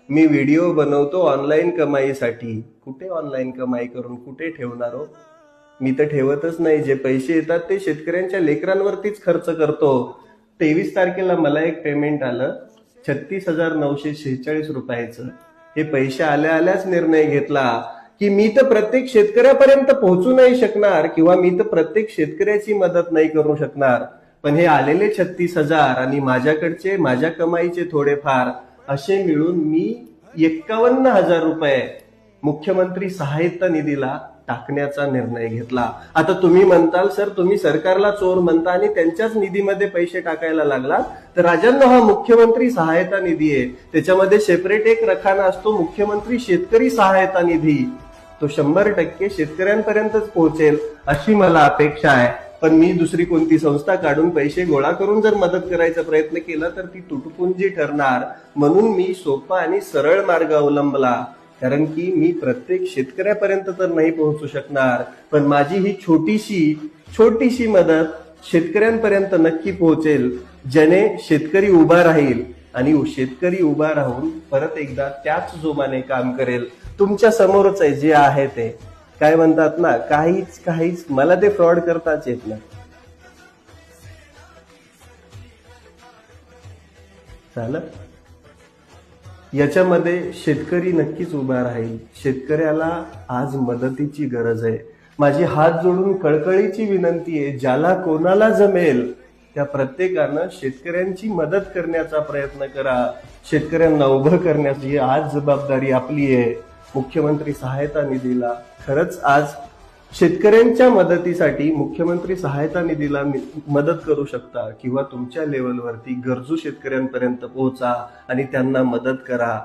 मी video बनवतो online कमाईसाठी. कुठे ऑनलाईन कमाई करून कुठे ठेवणार हो? मी तर ठेवतच नाही. जे पैसे येतात ते शेतकऱ्यांच्या लेकरांवरतीच खर्च करतो. 23 तारखेला मला एक पेमेंट आलं 36,946 रुपयाचं. हे पैसे आल्या आल्याच निर्णय घेतला की मी तर प्रत्येक शेतकऱ्यापर्यंत पोहोचू नाही शकणार किंवा मी तर प्रत्येक शेतकऱ्याची मदत नाही करू शकणार, पण हे आलेले 36,000 आणि माझ्या कमाईचे थोडेफार असे मिळून मी 51,000 रुपये मुख्यमंत्री सहायता निधीला टाकण्याचा निर्णय घेतला. आता तुम्ही म्हणताल सर तुम्ही सरकारला चोर म्हणता आणि त्यांच्याच निधीमध्ये पैसे टाकायला लागला, तर राजांना हा मुख्यमंत्री सहायता निधी आहे. त्याच्यामध्ये सेपरेट एक रखाना असतो मुख्यमंत्री शेतकरी सहायता निधी. तो 100% शेतकऱ्यांपर्यंतच पोहोचेल अशी मला अपेक्षा आहे. पण मी दुसरी कोणती संस्था काढून पैसे गोळा करून जर मदत करायचा प्रयत्न केला तर ती तुटपुंजी ठरणार. म्हणून मी सोपा आणि सरळ मार्ग अवलंबला, कारण की मी प्रत्येक शेतकऱ्यापर्यंत तर नाही पोहोचू शकणार, पण माझी ही छोटीशी मदत शेतकऱ्यांपर्यंत नक्की पोहोचेल, ज्याने शेतकरी उभा राहील आणि शेतकरी उभा राहून परत एकदा त्याच जोमाने काम करेल. तुमच्या समोरच आहे जे आहे ते. काय म्हणतात ना, काहीच मला ते फ्रॉड करताच येत नाही. झालं. याच्यामध्ये शेतकरी नक्कीच उभा राहील. शेतकऱ्याला आज मदतीची गरज आहे. माझी हात जोडून कळकळीची विनंती आहे, ज्याला कोणाला जमेल त्या प्रत्येकानं शेतकऱ्यांची मदत करण्याचा प्रयत्न करा. शेतकऱ्यांना उभं करण्याची आज जबाबदारी आपली आहे. मुख्यमंत्री सहायता निधीला खरंच आज शेतकऱ्यांच्या मदतीसाठी मुख्यमंत्री सहायता निधीला मदत करू शकता किंवा तुमच्या लेवलवरती गरजू शेतकऱ्यांपर्यंत पोहोचा आणि त्यांना मदत करा.